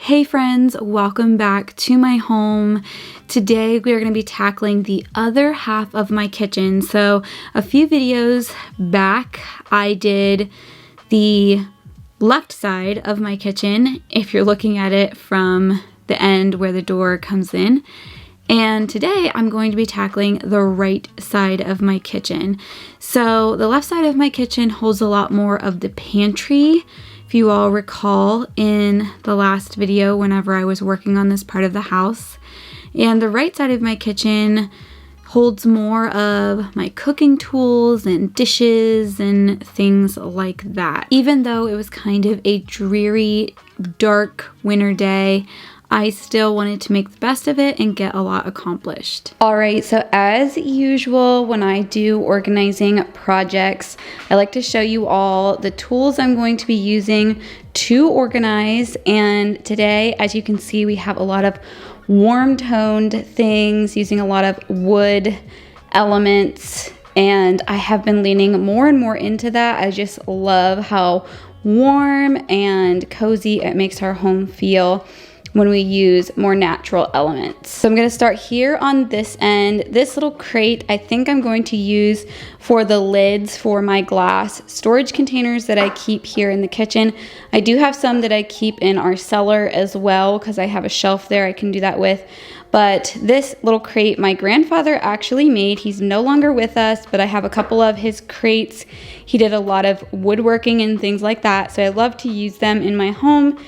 Hey friends, welcome back to my home. Today we are going to be tackling the other half of my kitchen. So a few videos back I did the left side of my kitchen, if you're looking at it from the end where the door comes in. And today I'm going to be tackling the right side of my kitchen. So the left side of my kitchen holds a lot more of the pantry. If you all recall in the last video whenever I was working on this part of the house. And the right side of my kitchen holds more of my cooking tools and dishes and things like that. Even though it was kind of a dreary, dark winter day, I still wanted to make the best of it and get a lot accomplished. Alright, so as usual, when I do organizing projects, I like to show you all the tools I'm going to be using to organize. And today, as you can see, we have a lot of warm-toned things using a lot of wood elements. And I have been leaning more and more into that. I just love how warm and cozy it makes our home feel when we use more natural elements. So I'm going to start here on this end. This little crate I think I'm going to use for the lids for my glass storage containers that I keep here in the kitchen. I do have some that I keep in our cellar as well because I have a shelf there I can do that with. But this little crate my grandfather actually made. He's no longer with us, but I have a couple of his crates. He did a lot of woodworking and things like that, so I love to use them in my home.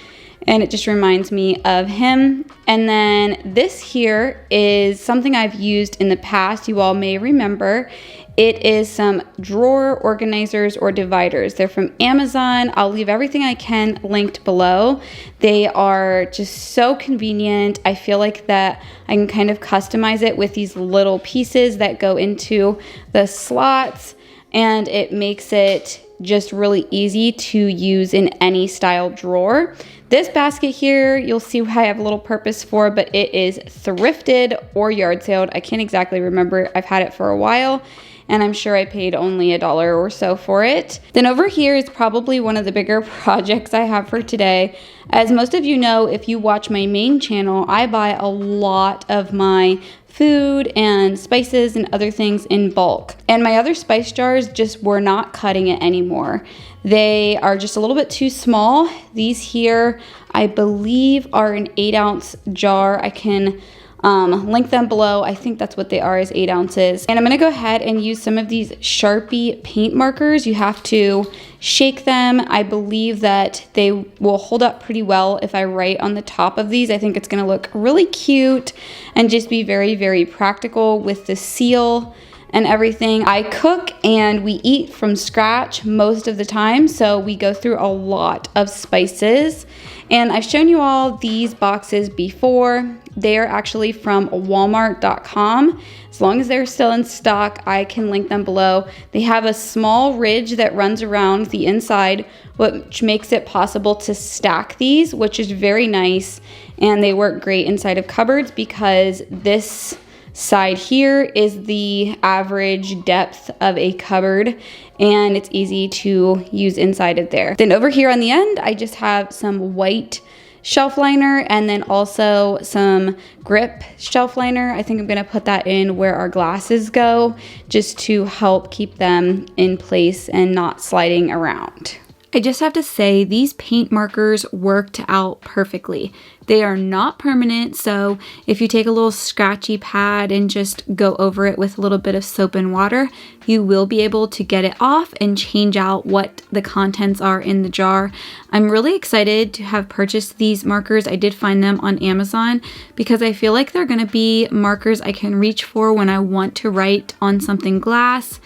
And it just reminds me of him. And then this here is something I've used in the past. You all may remember. It is some drawer organizers or dividers. They're from Amazon. I'll leave everything I can linked below. They are just so convenient. I feel like that I can kind of customize it with these little pieces that go into the slots, and it makes it just really easy to use in any style drawer. This basket here, you'll see what I have a little purpose for, but it is thrifted or yard saled. I can't exactly remember. I've had it for a while, and I'm sure I paid only $1 or so for it. Then over here is probably one of the bigger projects I have for today. As most of you know, if you watch my main channel, I buy a lot of my food and spices and other things in bulk. And my other spice jars just were not cutting it anymore. They are just a little bit too small. These here, I believe, are an 8-ounce jar. I can link them below. I think that's what they are, is 8 ounces. And I'm gonna go ahead and use some of these Sharpie paint markers. You have to shake them. I believe that they will hold up pretty well if I write on the top of these. I think it's gonna look really cute and just be very, very practical with the seal and everything. I cook and we eat from scratch most of the time, so we go through a lot of spices. And I've shown you all these boxes before. They are actually from walmart.com. As long as they're still in stock, I can link them below. They have a small ridge that runs around the inside, which makes it possible to stack these, which is very nice. And they work great inside of cupboards because this side here is the average depth of a cupboard, and it's easy to use inside of there. Then over here on the end, I just have some white shelf liner and then also some grip shelf liner. I think I'm gonna put that in where our glasses go just to help keep them in place and not sliding around. I just have to say these paint markers worked out perfectly. They are not permanent, so if you take a little scratchy pad and just go over it with a little bit of soap and water, you will be able to get it off and change out what the contents are in the jar. I'm really excited to have purchased these markers. I did find them on Amazon because I feel like they're gonna be markers I can reach for when I want to write on something glass.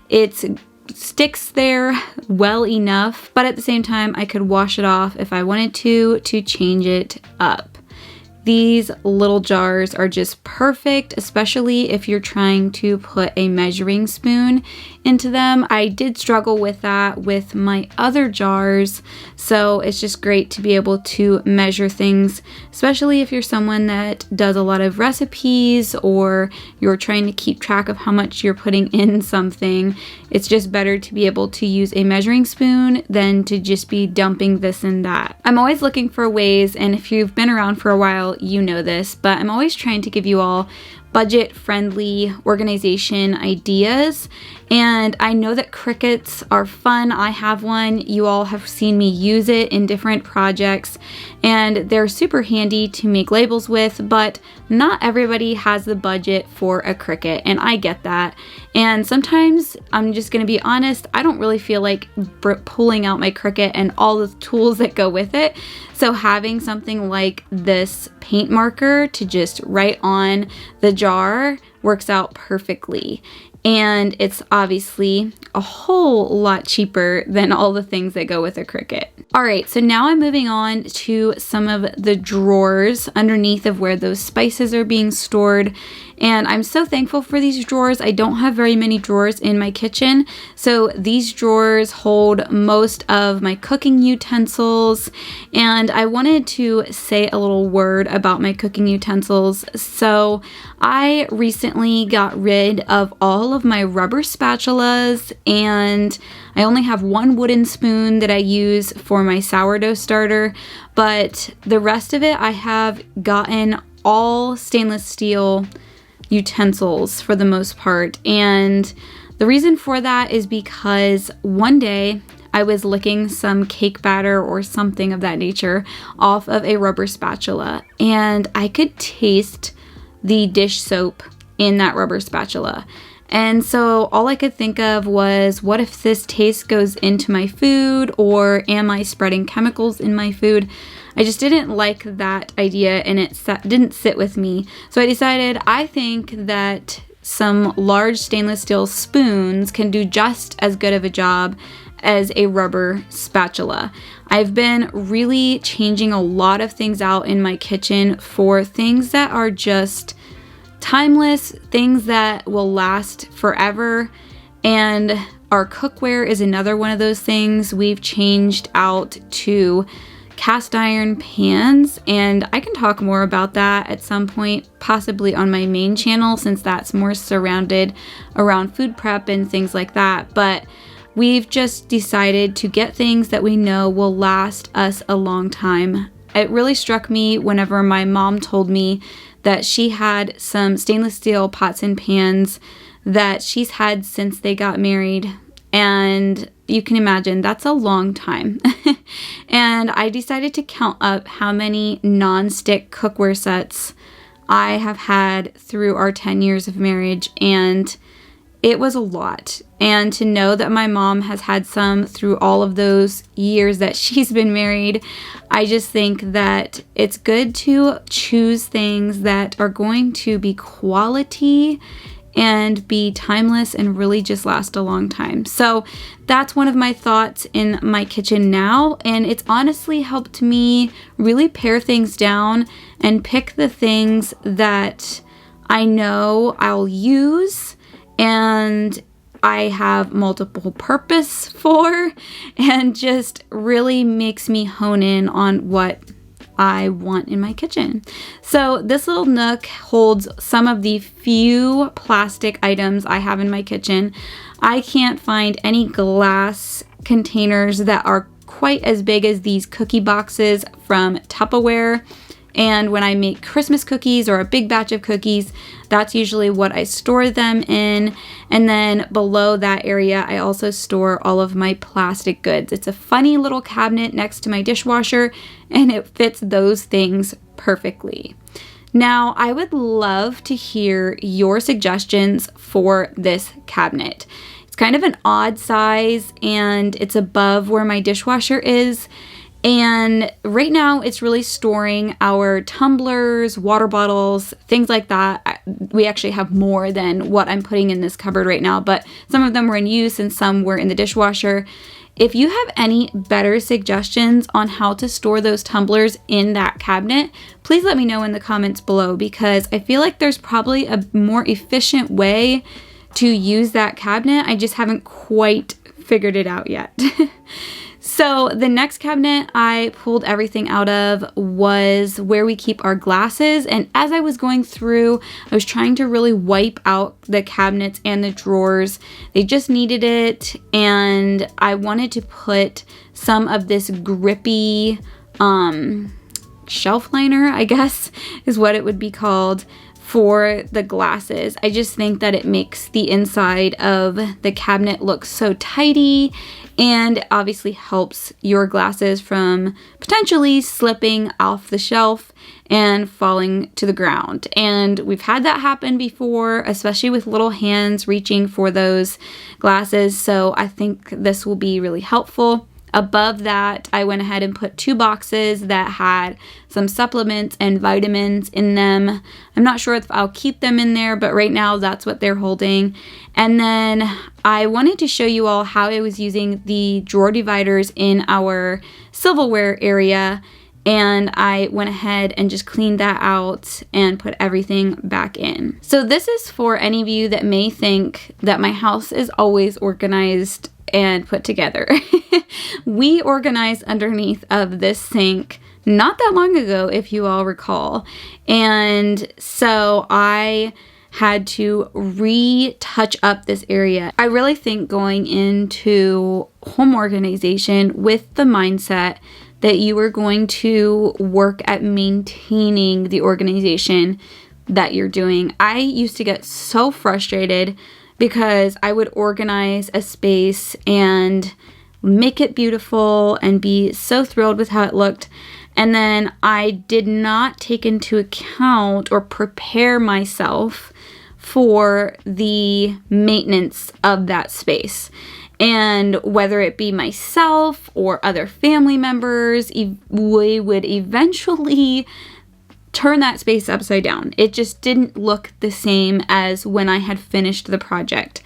It's sticks there well enough, but at the same time I could wash it off if I wanted to change it up. these little jars are just perfect, especially if you're trying to put a measuring spoon into them. I did struggle with that with my other jars, so it's just great to be able to measure things, especially if you're someone that does a lot of recipes or you're trying to keep track of how much you're putting in something. It's just better to be able to use a measuring spoon than to just be dumping this and that. I'm always looking for ways, and if you've been around for a while, you know this, but I'm always trying to give you all budget-friendly organization ideas. And I know that Cricuts are fun. I have one. You all have seen me use it in different projects, and they're super handy to make labels with, but not everybody has the budget for a Cricut, and I get that. And sometimes, I'm just gonna be honest, I don't really feel like pulling out my Cricut and all the tools that go with it. So having something like this paint marker to just write on the jar works out perfectly. And it's obviously a whole lot cheaper than all the things that go with a Cricut. All right, so now I'm moving on to some of the drawers underneath of where those spices are being stored. And I'm so thankful for these drawers. I don't have very many drawers in my kitchen, so these drawers hold most of my cooking utensils. And I wanted to say a little word about my cooking utensils. So I recently got rid of all of my rubber spatulas, and I only have one wooden spoon that I use for my sourdough starter, but the rest of it I have gotten all stainless steel utensils for the most part. And the reason for that is because one day I was licking some cake batter or something of that nature off of a rubber spatula, and I could taste the dish soap in that rubber spatula. And so all I could think of was, what if this taste goes into my food, or am I spreading chemicals in my food? I just didn't like that idea, and it didn't sit with me. So I decided, I think that some large stainless steel spoons can do just as good of a job as a rubber spatula. I've been really changing a lot of things out in my kitchen for things that are just timeless, things that will last forever. And our cookware is another one of those things. We've changed out to cast iron pans, and I can talk more about that at some point, possibly on my main channel, since that's more surrounded around food prep and things like that. But we've just decided to get things that we know will last us a long time. It really struck me whenever my mom told me that she had some stainless steel pots and pans that she's had since they got married. And you can imagine that's a long time. And I decided to count up how many non-stick cookware sets I have had through our 10 years of marriage, and it was a lot. And to know that my mom has had some through all of those years that she's been married, I just think that it's good to choose things that are going to be quality and be timeless and really just last a long time. So that's one of my thoughts in my kitchen now, and it's honestly helped me really pare things down and pick the things that I know I'll use and I have multiple purpose for, and just really makes me hone in on what I want in my kitchen. So this little nook holds some of the few plastic items I have in my kitchen. I can't find any glass containers that are quite as big as these cookie boxes from Tupperware. And when I make Christmas cookies or a big batch of cookies, that's usually what I store them in. And then below that area, I also store all of my plastic goods. It's a funny little cabinet next to my dishwasher, and it fits those things perfectly. Now, I would love to hear your suggestions for this cabinet. It's kind of an odd size, and it's above where my dishwasher is. And right now it's really storing our tumblers, water bottles, things like that. We actually have more than what I'm putting in this cupboard right now, but some of them were in use and some were in the dishwasher. If you have any better suggestions on how to store those tumblers in that cabinet, please let me know in the comments below, because I feel like there's probably a more efficient way to use that cabinet. I just haven't quite figured it out yet. So the next cabinet I pulled everything out of was where we keep our glasses. And as I was going through, I was trying to really wipe out the cabinets and the drawers. They just needed it. And I wanted to put some of this grippy shelf liner, I guess is what it would be called, for the glasses. I just think that it makes the inside of the cabinet look so tidy, and it obviously helps your glasses from potentially slipping off the shelf and falling to the ground. And we've had that happen before, especially with little hands reaching for those glasses. So I think this will be really helpful. Above that, I went ahead and put 2 boxes that had some supplements and vitamins in them. I'm not sure if I'll keep them in there, but right now that's what they're holding. And then I wanted to show you all how I was using the drawer dividers in our silverware area. And I went ahead and just cleaned that out and put everything back in. So this is for any of you that may think that my house is always organized and put together. We organized underneath of this sink not that long ago, if you all recall. And so I had to retouch up this area. I really think going into home organization with the mindset that you are going to work at maintaining the organization that you're doing. I used to get so frustrated because I would organize a space and make it beautiful and be so thrilled with how it looked. And then I did not take into account or prepare myself for the maintenance of that space. And whether it be myself or other family members, we would eventually turn that space upside down. It just didn't look the same as when I had finished the project.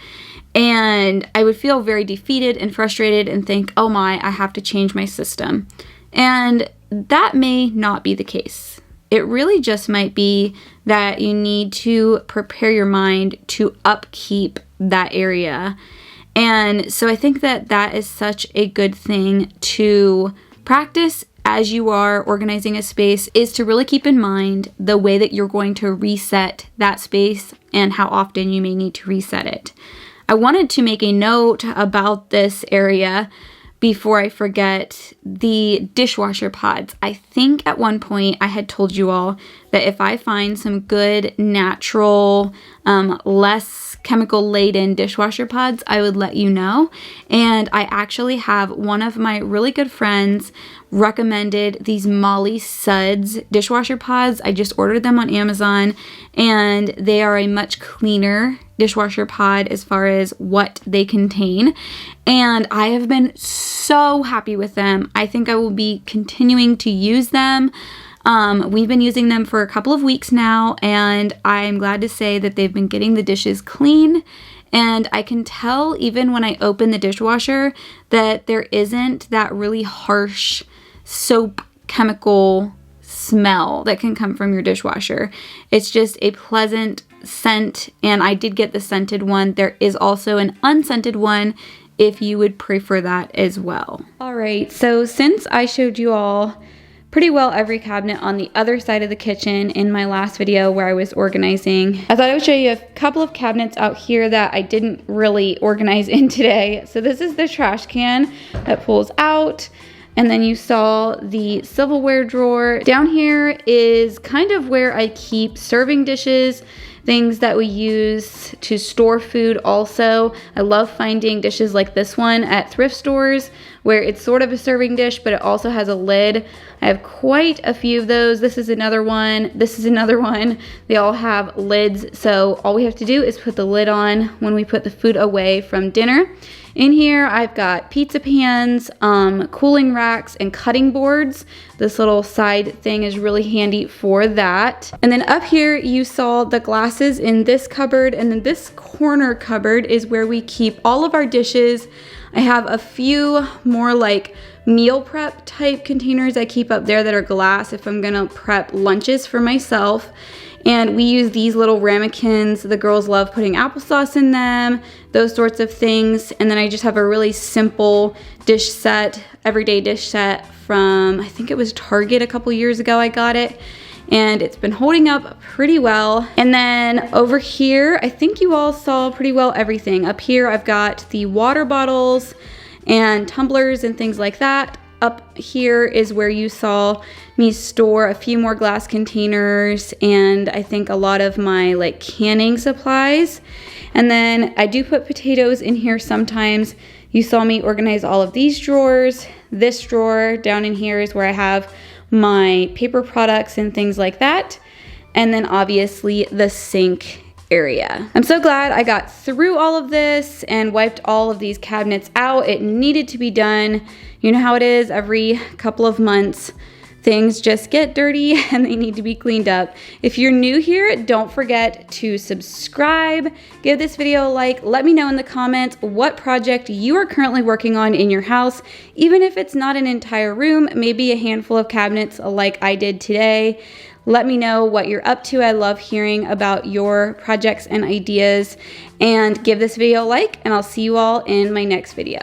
And I would feel very defeated and frustrated and think, oh my, I have to change my system. And that may not be the case. It really just might be that you need to prepare your mind to upkeep that area. And so I think that that is such a good thing to practice as you are organizing a space, is to really keep in mind the way that you're going to reset that space and how often you may need to reset it. I wanted to make a note about this area before I forget, the dishwasher pods. I think at one point I had told you all that if I find some good natural, less chemical laden dishwasher pods, I would let you know. And I actually have one of my really good friends recommended these Molly Suds dishwasher pods. I just ordered them on Amazon, and they are a much cleaner dishwasher pod as far as what they contain. And I have been so happy with them. I think I will be continuing to use them. We've been using them for a couple of weeks now, and I'm glad to say that they've been getting the dishes clean. And I can tell even when I open the dishwasher that there isn't that really harsh soap chemical smell that can come from your dishwasher. It's just a pleasant scent, and I did get the scented one. There is also an unscented one if you would prefer that as well. All right, so since I showed you all pretty well every cabinet on the other side of the kitchen in my last video where I was organizing, I thought I would show you a couple of cabinets out here that I didn't really organize in today. So this is the trash can that pulls out, and then you saw the silverware drawer. Down here is kind of where I keep serving dishes, things that we use to store food also. I love finding dishes like this one at thrift stores where it's sort of a serving dish, but it also has a lid. I have quite a few of those. This is another one. This is another one. They all have lids, so all we have to do is put the lid on when we put the food away from dinner. In here, I've got pizza pans, cooling racks, and cutting boards. This little side thing is really handy for that. And then up here, you saw the glasses in this cupboard, and then this corner cupboard is where we keep all of our dishes. I have a few more like meal prep type containers I keep up there that are glass if I'm gonna prep lunches for myself. And we use these little ramekins. The girls love putting applesauce in them, those sorts of things. And then I just have a really simple dish set, everyday dish set from, I think it was Target a couple years ago I got it. And it's been holding up pretty well. And then over here, I think you all saw pretty well everything. Up here, I've got the water bottles and tumblers and things like that. Up here is where you saw me store a few more glass containers and I think a lot of my like canning supplies. And then I do put potatoes in here sometimes. You saw me organize all of these drawers. This drawer down in here is where I have my paper products and things like that. And then obviously the sink area. I'm so glad I got through all of this and wiped all of these cabinets out. It needed to be done. You know how it is, every couple of months things just get dirty and they need to be cleaned up. If you're new here, don't forget to subscribe, give this video a like, let me know in the comments what project you are currently working on in your house, even if it's not an entire room, maybe a handful of cabinets like I did today. Let me know what you're up to. I love hearing about your projects and ideas, and give this video a like, and I'll see you all in my next video.